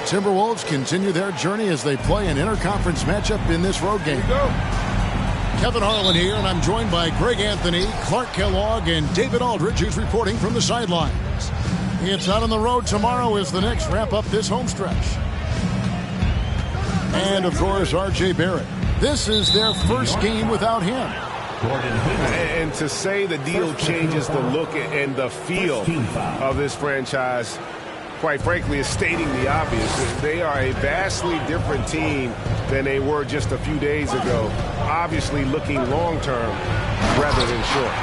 Timberwolves continue their journey as they play an interconference matchup in this road game. Kevin Harlan here, and I'm joined by Greg Anthony, Clark Kellogg, and David Aldridge, who's reporting from the sidelines. It's out on the road tomorrow as the Knicks wrap up this home stretch. And, of course, R.J. Barrett. This is their first game without him. And to say the deal changes the look and the feel of this franchise, quite frankly, is stating the obvious. They are a vastly different team than they were just a few days ago. Obviously looking long-term rather than short.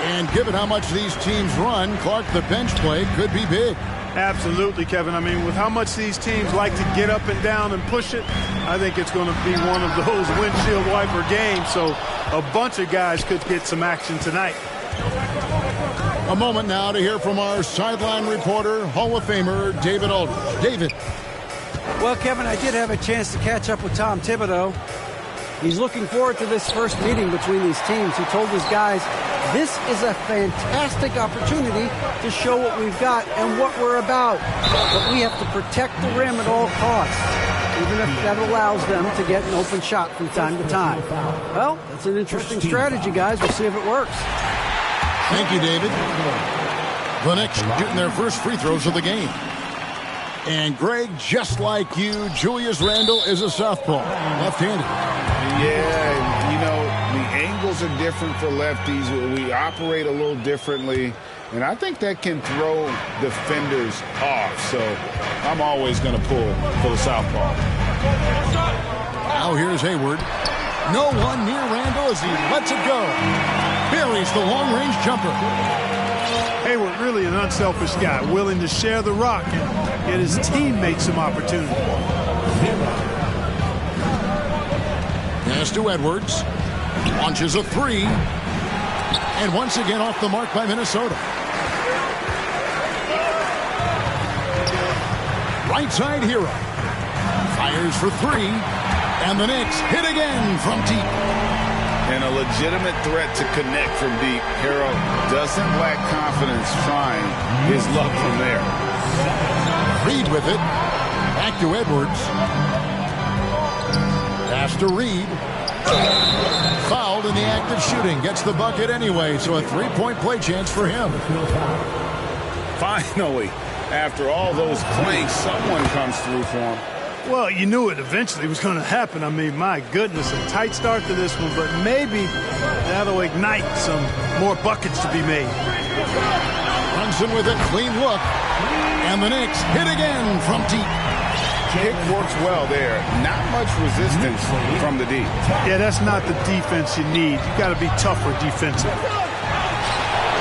And given how much these teams run, Clark, the bench play could be big. Absolutely, Kevin. I mean, with how much these teams like to get up and down and push it, I think it's going to be one of those windshield wiper games. So a bunch of guys could get some action tonight. A moment now to hear from our sideline reporter, Hall of Famer David Aldridge. David. Well, Kevin, I did have a chance to catch up with Tom Thibodeau. He's looking forward to this first meeting between these teams. He told his guys, this is a fantastic opportunity to show what we've got and what we're about. But we have to protect the rim at all costs, even if that allows them to get an open shot from time to time. Well, that's an interesting strategy, guys. We'll see if it works. Thank you, David. The Knicks shooting their first free throws of the game. And Greg, just like you, Julius Randle is a southpaw, left-handed. Yeah, you know, the angles are different for lefties. We operate a little differently, and I think that can throw defenders off. So I'm always going to pull for the southpaw. Now here's Hayward. No one near Randle as he lets it go. Buries the long-range jumper. Hayward, really an unselfish guy, willing to share the rock and get his teammates some opportunity. Pass to Edwards. Launches a three. And once again off the mark by Minnesota. Right side hero. Fires for three. And the Knicks hit again from deep. And a legitimate threat to connect from deep. Harrell doesn't lack confidence trying his luck from there. Reed with it. Back to Edwards. Pass to Reed. Fouled in the act of shooting. Gets the bucket anyway, so a three-point play chance for him. Finally, after all those clanks, someone comes through for him. Well, you knew it eventually was going to happen. I mean, my goodness, a tight start to this one, but maybe that'll ignite some more buckets to be made. Brunson with a clean look, and the Knicks hit again from deep. Kick works well there. Not much resistance from the deep. Yeah, that's not the defense you need. You got to be tougher defensive.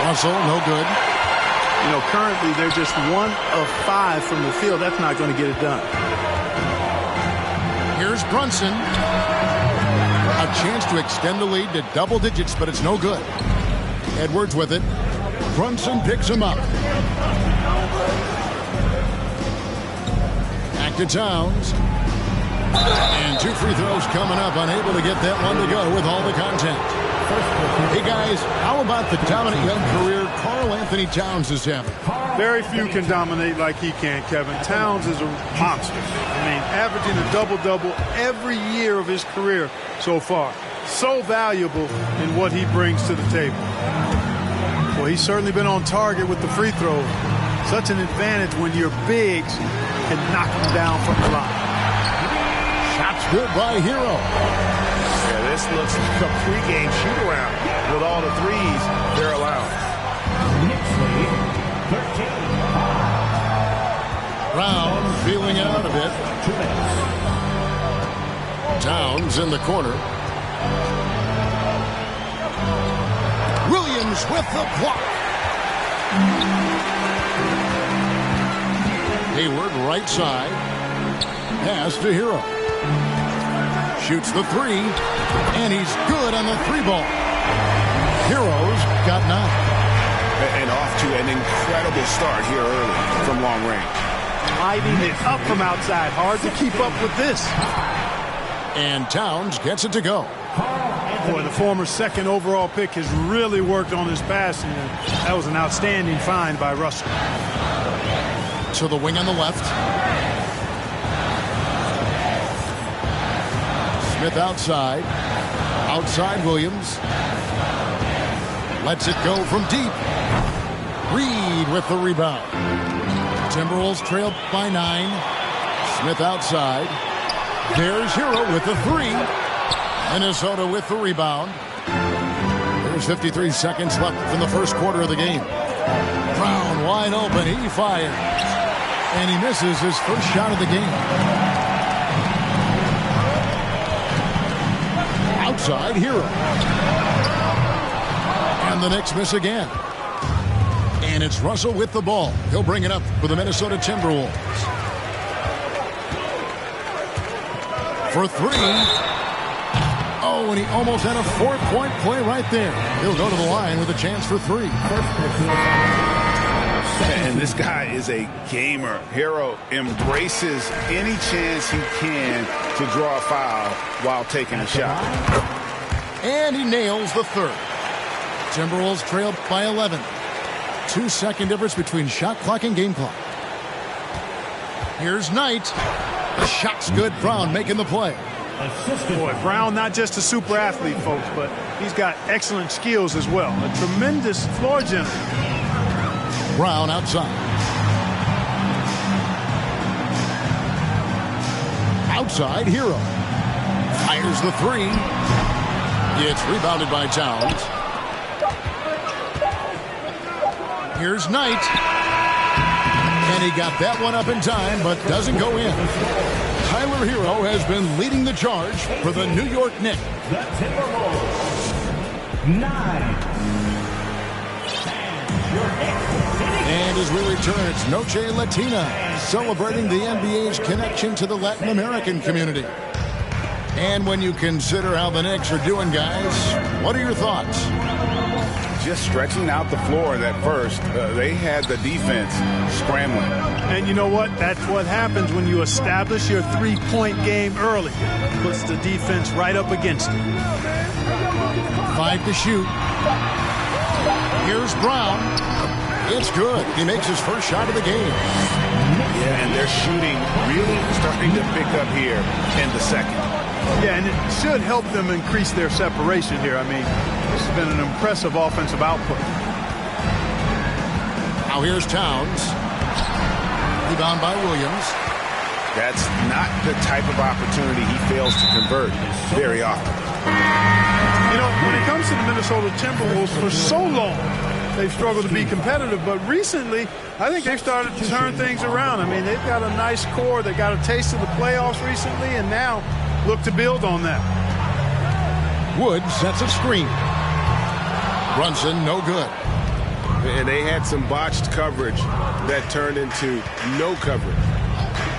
Russell, no good. You know, currently they're just 1 of 5 from the field. That's not going to get it done. Here's Brunson. A chance to extend the lead to double digits, but it's no good. Edwards with it. Brunson picks him up. Back to Towns. And 2 free throws coming up. Unable to get that one to go with all the contact. Hey, guys, how about the dominant young career Karl Anthony Towns is having? Very few can dominate like he can, Kevin. Towns is a monster. I mean, averaging a double-double every year of his career so far. So valuable in what he brings to the table. Well, he's certainly been on target with the free throw. Such an advantage when your bigs can knock him down from the line. Shots good by Hero. Yeah, this looks like a pregame shoot-around with all the threes they're allowed. Brown feeling it out a bit. Towns in the corner. Williams with the block. Hayward right side. Pass to Hero. Shoots the three. And he's good on the three ball. Hero's got 9. And off to an incredible start here early from long range. Hiding it up from outside. Hard to keep up with this. And Towns gets it to go. Boy, the former second overall pick has really worked on his passing. That was an outstanding find by Russell. To the wing on the left. Smith outside. Outside Williams. Lets it go from deep. Reed with the rebound. Timberwolves trail by 9. Smith outside. There's Hero with the 3. Minnesota with the rebound. There's 53 seconds left in the first quarter of the game. Brown wide open. He fires. And he misses his first shot of the game. Outside Hero. And the Knicks miss again. And it's Russell with the ball. He'll bring it up for the Minnesota Timberwolves. For 3. Oh, and he almost had a 4-point play right there. He'll go to the line with a chance for 3. And this guy is a gamer. Hero embraces any chance he can to draw a foul while taking a shot. And he nails the 3rd. Timberwolves trail by 11. 2-second difference between shot clock and game clock. Here's Knight. The shot's good. Brown making the play. Boy, Brown not just a super athlete, folks, but he's got excellent skills as well. A tremendous floor general. Brown outside. Outside Hero. Fires the 3. It's rebounded by Towns. Here's Knight. And he got that one up in time, but doesn't go in. Tyler Hero has been leading the charge for the New York Knicks. The Timberwolves. 9. And as we return, it's Noche Latina, celebrating the NBA's connection to the Latin American community. And when you consider how the Knicks are doing, guys, what are your thoughts? Just stretching out the floor at first. They had the defense scrambling. And you know what? That's what happens when you establish your three-point game early. Puts the defense right up against it. 5 to shoot. Here's Brown. It's good. He makes his first shot of the game. Yeah, and their shooting really starting to pick up here in the second. Yeah, and it should help them increase their separation here. I mean, this has been an impressive offensive output. Now here's Towns. Rebound by Williams. That's not the type of opportunity he fails to convert very often. You know, when it comes to the Minnesota Timberwolves, for so long, they've struggled to be competitive. But recently, I think they've started to turn things around. I mean, they've got a nice core. They got a taste of the playoffs recently, and now look to build on that. Wood sets a screen. Brunson, no good. And they had some botched coverage that turned into no coverage.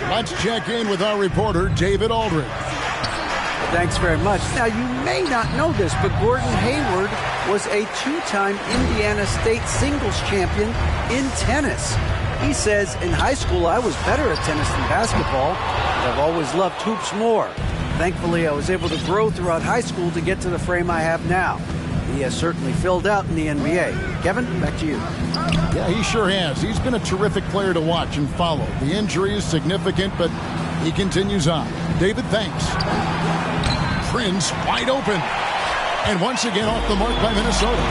Let's check in with our reporter, David Aldridge. Thanks very much. Now, you may not know this, but Gordon Hayward was a 2-time Indiana State singles champion in tennis. He says, in high school, I was better at tennis than basketball, but I've always loved hoops more. Thankfully, I was able to grow throughout high school to get to the frame I have now. He has certainly filled out in the NBA. Kevin, back to you. Yeah, he sure has. He's been a terrific player to watch and follow. The injury is significant, but he continues on. David, thanks. Prince wide open. And once again off the mark by Minnesota.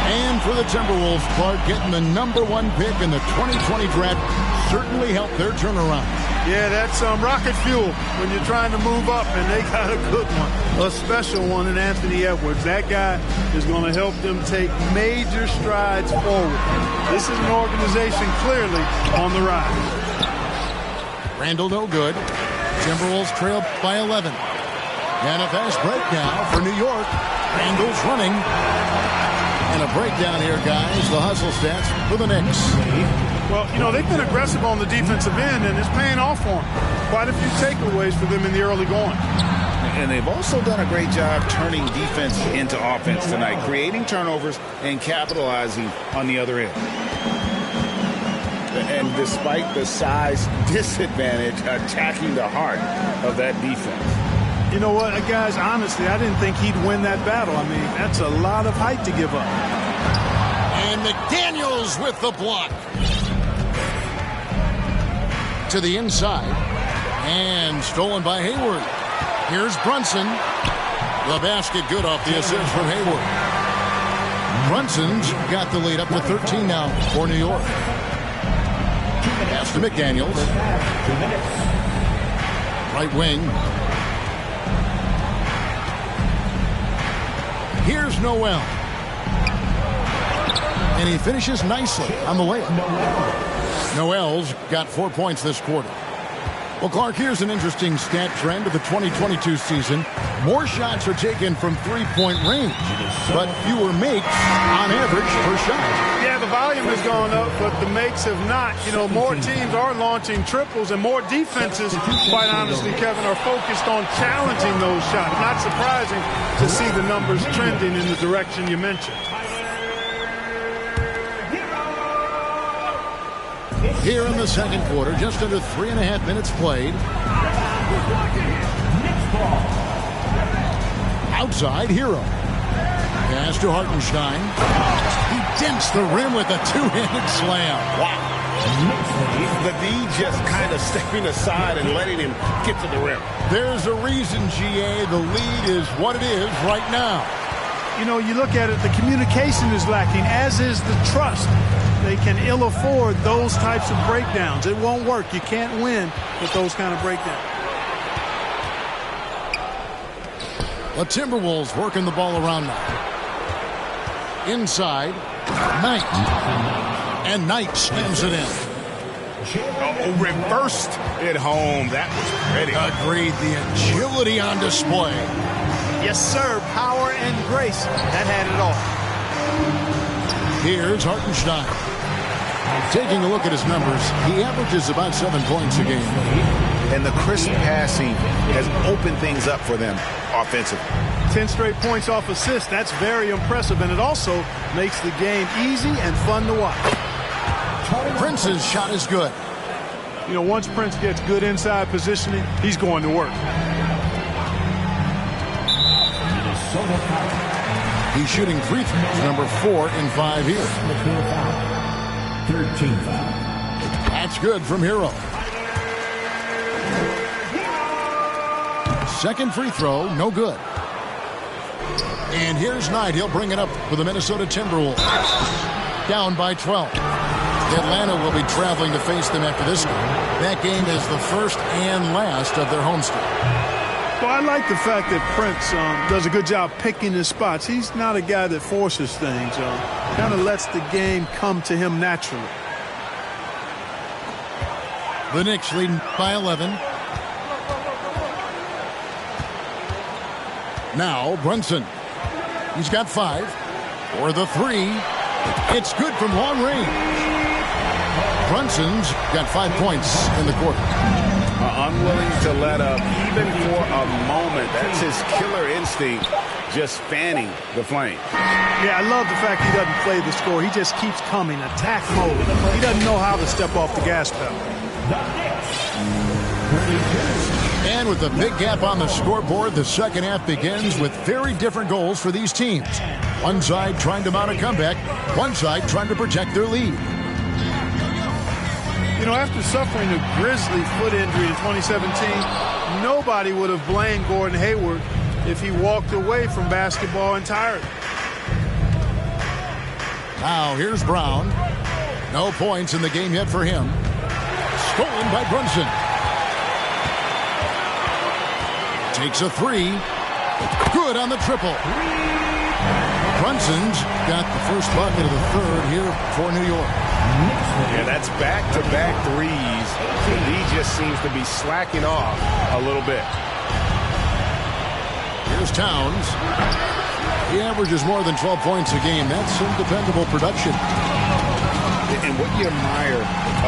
And for the Timberwolves, Clark getting the #1 pick in the 2020 draft certainly helped their turnaround. Yeah, that's rocket fuel when you're trying to move up, and they got a good one, a special one in Anthony Edwards. That guy is going to help them take major strides forward. This is an organization clearly on the rise. Randall no good. Timberwolves trail by 11. And a fast break now for New York. Randall's running. And a breakdown here, guys. The hustle stats for the Knicks. Well, you know, they've been aggressive on the defensive end, and it's paying off for them. Quite a few takeaways for them in the early going. And they've also done a great job turning defense into offense tonight, creating turnovers and capitalizing on the other end. And despite the size disadvantage, attacking the heart of that defense. You know what, guys, honestly, I didn't think he'd win that battle. I mean, that's a lot of height to give up. And McDaniels with the block. To the inside. And stolen by Hayward. Here's Brunson. The basket good off the assist from Hayward. Brunson's got the lead up to 13 now for New York. Pass to McDaniels. Right wing. Here's Noel. And he finishes nicely on the layup. Noel's got 4 points this quarter. Well, Clark, here's an interesting stat trend of the 2022 season. More shots are taken from three-point range, but fewer makes on average per shot. Yeah, the volume has gone up, but the makes have not. You know, more teams are launching triples, and more defenses, quite honestly, Kevin, are focused on challenging those shots. Not surprising to see the numbers trending in the direction you mentioned. Here in the second quarter, just under 3.5 minutes played. Outside, Hero. Pass to Hartenstein. He dents the rim with a two-handed slam. Wow. The D just kind of stepping aside and letting him get to the rim. There's a reason, GA, the lead is what it is right now. You know, you look at it, the communication is lacking, as is the trust. They can ill afford those types of breakdowns. It won't work. You can't win with those kind of breakdowns. The Timberwolves working the ball around now. Inside, Knight. And Knight slams it in. Oh, reversed it home. That was pretty. Agreed. The agility on display. Yes, sir. Power and grace. That had it all. Here's Hartenstein. Taking a look at his numbers, he averages about 7 points a game. And the crisp passing has opened things up for them offensively. 10 straight points off assists. That's very impressive, and it also makes the game easy and fun to watch. Prince's shot is good. You know, once Prince gets good inside positioning, he's going to work. He's shooting free throws, number 4 in 5 here. 13 foul. That's good from Hero. Second free throw, no good. And here's Knight. He'll bring it up for the Minnesota Timberwolves. Down by 12. Atlanta will be traveling to face them after this game. That game is the first and last of their homestand. Well, I like the fact that Prince does a good job picking his spots. He's not a guy that forces things. Kind of lets the game come to him naturally. The Knicks leading by 11. Now Brunson. He's got 5. For the 3. It's good from long range. Brunson's got 5 points in the quarter. Unwilling to let up even for a moment. That's his killer instinct, just fanning the flame. Yeah, I love the fact he doesn't play the score. He just keeps coming, attack mode. He doesn't know how to step off the gas pedal. And with a big gap on the scoreboard, the second half begins with very different goals for these teams. One side trying to mount a comeback, one side trying to protect their lead. You know, after suffering a grisly foot injury in 2017, nobody would have blamed Gordon Hayward if he walked away from basketball entirely. Now here's Brown. No points in the game yet for him. Stolen by Brunson. Takes a three. Good on the triple. Brunson's got the first bucket of the third here for New York. Yeah, that's back-to-back threes. And he just seems to be slacking off a little bit. Here's Towns. He averages more than 12 points a game. That's some dependable production. And what you admire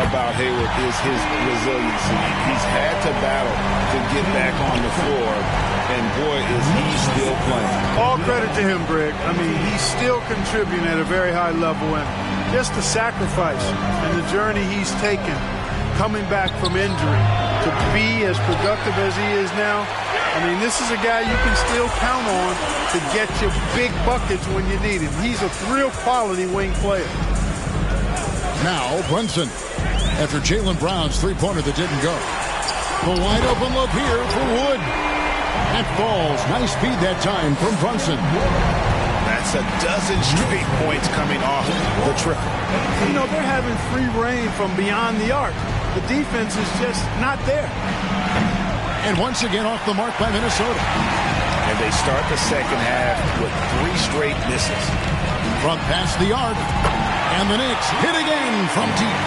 about Hayward is his resiliency. He's had to battle to get back on the floor, and boy, is he still playing. All credit to him, Greg. I mean, he's still contributing at a very high level, and just the sacrifice and the journey he's taken coming back from injury to be as productive as he is now. I mean, this is a guy you can still count on to get you big buckets when you need him. He's a real quality wing player. Now Brunson, after Jaylen Brown's three-pointer that didn't go. The wide open look here for Wood. That falls. Nice speed that time from Brunson. That's a dozen straight points coming off the triple. You know, they're having free reign from beyond the arc. The defense is just not there. And once again off the mark by Minnesota. And they start the second half with 3 straight misses. From past the arc. And the Knicks hit again from deep.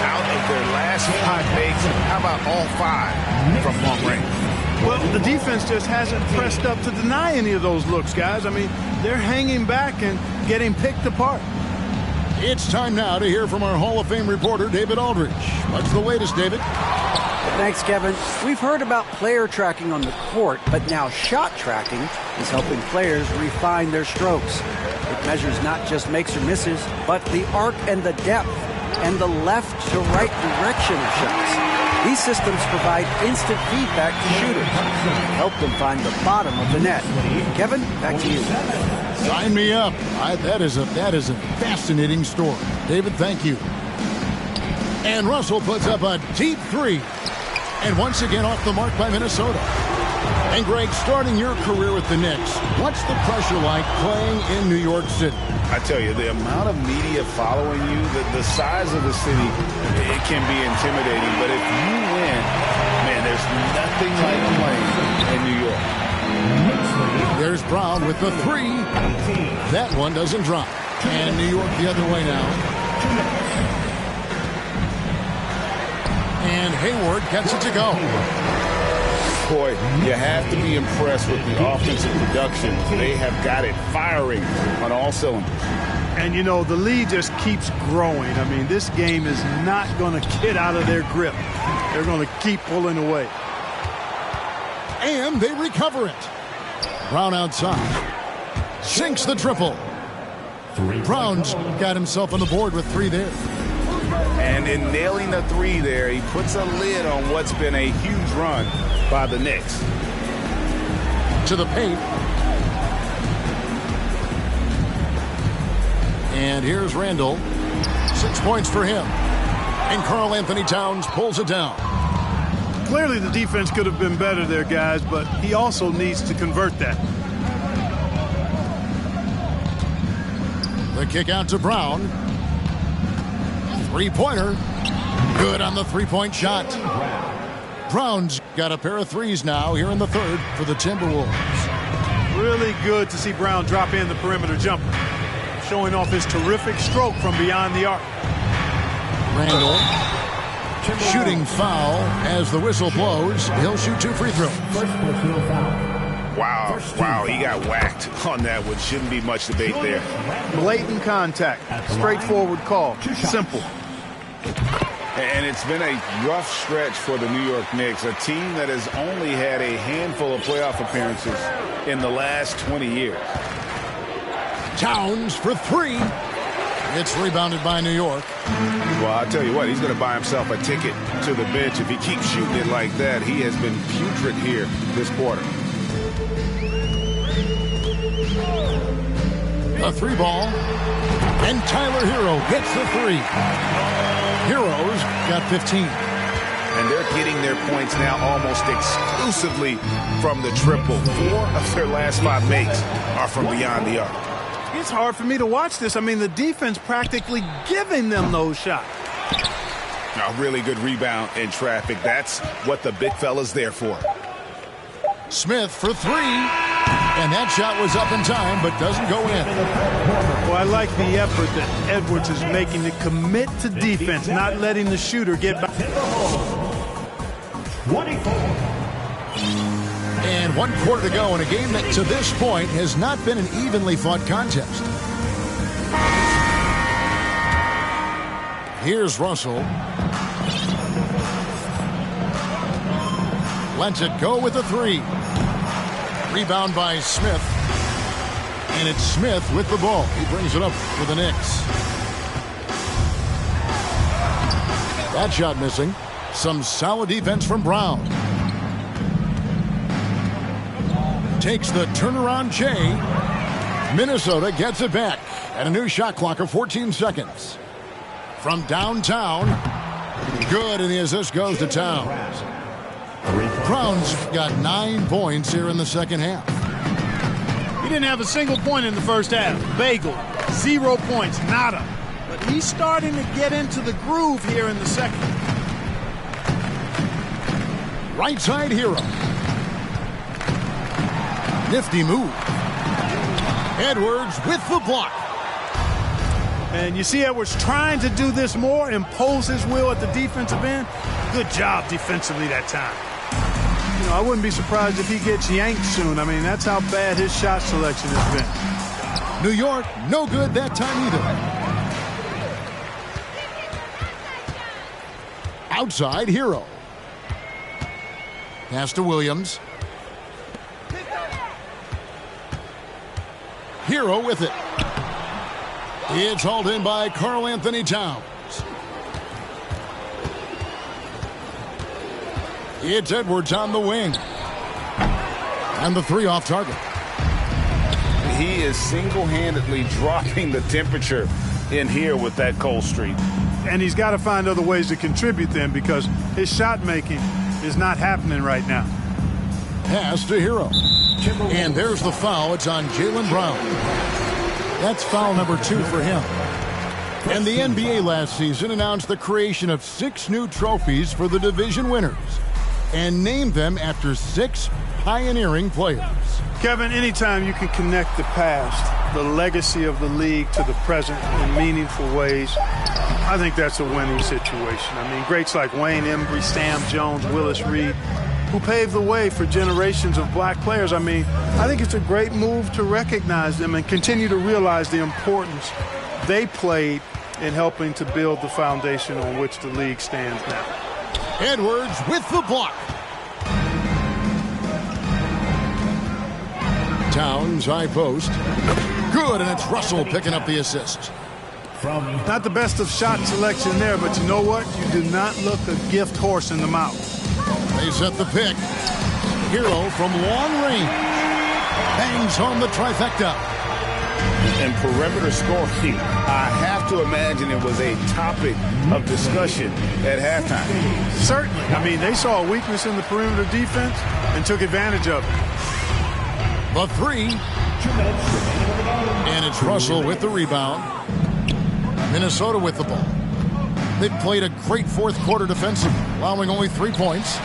Out of their last 5 makes, how about all 5 from long range? Well, the defense just hasn't pressed up to deny any of those looks, guys. I mean, they're hanging back and getting picked apart. It's time now to hear from our Hall of Fame reporter, David Aldridge. What's the latest, David? Thanks, Kevin. We've heard about player tracking on the court, but now shot tracking is helping players refine their strokes. It measures not just makes or misses, but the arc and the depth and the left to right direction of shots. These systems provide instant feedback to shooters and help them find the bottom of the net. Kevin, back to you. Sign me up. That is a fascinating story. David, thank you. And Russell puts up a deep three. And once again off the mark by Minnesota. And Greg, starting your career with the Knicks, what's the pressure like playing in New York City? I tell you, the amount of media following you, the size of the city, it can be intimidating. But if you win, man, there's nothing like playing in New York. There's Brown with the three. That one doesn't drop. And New York the other way now. And Hayward gets it to go. Boy, you have to be impressed with the offensive production. They have got it firing on all cylinders. And, you know, the lead just keeps growing. I mean, this game is not going to get out of their grip. They're going to keep pulling away. And they recover it. Brown outside. Sinks the triple. Brown's got himself on the board with 3 there. And in nailing the 3 there, he puts a lid on what's been a huge run by the Knicks. To the paint. And here's Randall. 6 points for him. And Karl Anthony Towns pulls it down. Clearly the defense could have been better there, guys, but he also needs to convert that. The kick out to Brown. 3-pointer. Good on the 3-point shot. Brown's got a pair of 3s now here in the third for the Timberwolves. Really good to see Brown drop in the perimeter jumper, showing off his terrific stroke from beyond the arc. Randall. Shooting foul as the whistle blows. He'll shoot 2 free throws. Wow, he got whacked on that one. Shouldn't be much debate there. Blatant contact. Straightforward call. Simple. And it's been a rough stretch for the New York Knicks, a team that has only had a handful of playoff appearances in the last 20 years. Towns for 3. It's rebounded by New York. Well, I'll tell you what, he's going to buy himself a ticket to the bench if he keeps shooting it like that. He has been putrid here this quarter. A 3-ball. And Tyler Hero hits the 3. Hero's got 15. And they're getting their points now almost exclusively from the triple. 4 of their last 5 makes are from beyond the arc. It's hard for me to watch this. I mean, the defense practically giving them those shots. A really good rebound in traffic. That's what the big fella's there for. Smith for 3. And that shot was up in time, but doesn't go in. Well, I like the effort that Edwards is making to commit to defense, not letting the shooter get back. 24. And 1 quarter to go in a game that to this point has not been an evenly fought contest. Here's Russell. Lets it go with a 3. Rebound by Smith. And it's Smith with the ball. He brings it up for the Knicks. That shot missing. Some solid defense from Brown. Takes the turnaround Jay. Minnesota gets it back at a new shot clock of 14 seconds. From downtown. Good, and the assist goes to Towns. Brown's got 9 points here in the second half. He didn't have a single point in the first half. Bagel, 0 points, nada. But he's starting to get into the groove here in the second. Right side Hero. Nifty move. Edwards with the block. And you see Edwards trying to do this more, impose his will at the defensive end. Good job defensively that time. You know, I wouldn't be surprised if he gets yanked soon. I mean, that's how bad his shot selection has been. New York, no good that time either. Outside Hero. Pass to Williams. Hero with it. It's hauled in by Karl Anthony Towns. It's Edwards on the wing. And the 3 off target. He is single-handedly dropping the temperature in here with that cold streak. And he's got to find other ways to contribute then, because his shot making is not happening right now. Pass to Hero. And there's the foul. It's on Jaylen Brown. That's foul number 2 for him. And the NBA last season announced the creation of 6 new trophies for the division winners and named them after 6 pioneering players. Kevin, anytime you can connect the past, the legacy of the league, to the present in meaningful ways, I think that's a winning situation. I mean, greats like Wayne Embry, Sam Jones, Willis Reed, who paved the way for generations of black players. I mean, I think it's a great move to recognize them and continue to realize the importance they played in helping to build the foundation on which the league stands now. Edwards with the block. Towns, high post. Good, and it's Russell picking up the assist. Not the best of shot selection there, but you know what? You do not look a gift horse in the mouth. They set the pick. Hero from long range. Bangs home the trifecta. And perimeter scoring, I have to imagine it was a topic of discussion at halftime. Certainly. I mean, they saw a weakness in the perimeter defense and took advantage of it. The 3. And it's Russell with the rebound. Minnesota with the ball. They've played a great fourth quarter defensively, allowing only 3 points.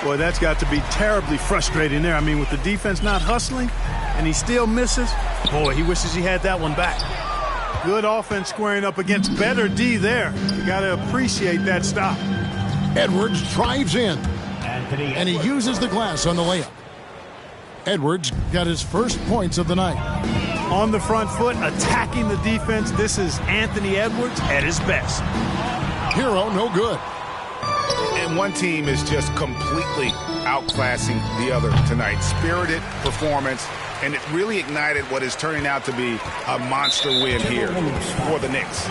Boy, that's got to be terribly frustrating there. I mean, with the defense not hustling and he still misses, boy, he wishes he had that one back. Good offense squaring up against better D there. You got to appreciate that stop. Edwards drives in, and he uses the glass on the layup. Edwards got his first points of the night. On the front foot, attacking the defense. This is Anthony Edwards at his best. Hero, no good. And one team is just completely outclassing the other tonight. Spirited performance and it really ignited what is turning out to be a monster win here for the Knicks.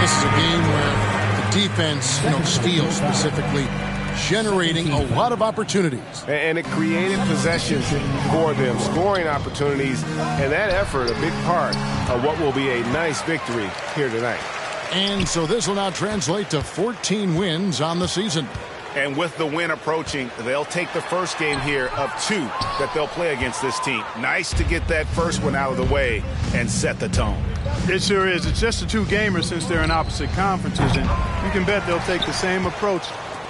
This is a game where the defense, steals specifically, generating a lot of opportunities. And it created possessions for them, scoring opportunities, and that effort a big part of what will be a nice victory here tonight. And so this will now translate to 14 wins on the season. And with the win approaching, they'll take the first game here of 2 that they'll play against this team. Nice to get that first one out of the way and set the tone. It sure is. It's just a 2-gamer since they're in opposite conferences, and you can bet they'll take the same approach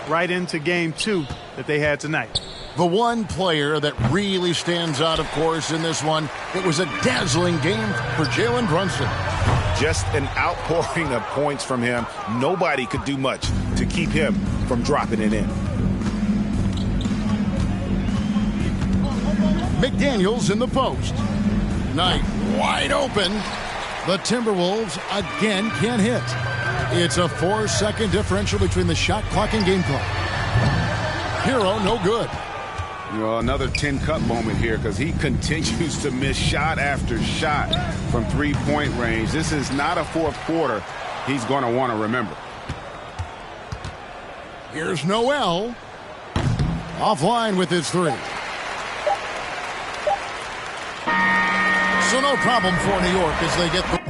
right into game 2 that they had tonight. The one player that really stands out, of course, in this one, it was a dazzling game for Jalen Brunson. Just an outpouring of points from him. Nobody could do much to keep him from dropping it in. McDaniels in the post. Knight wide open. The Timberwolves again can't hit. It's a 4-second differential between the shot clock and game clock. Hero no good. Another 10-cut moment here because he continues to miss shot after shot from three-point range. This is not a fourth quarter he's going to want to remember. Here's Noel. Offline with his 3. So no problem for New York as they get the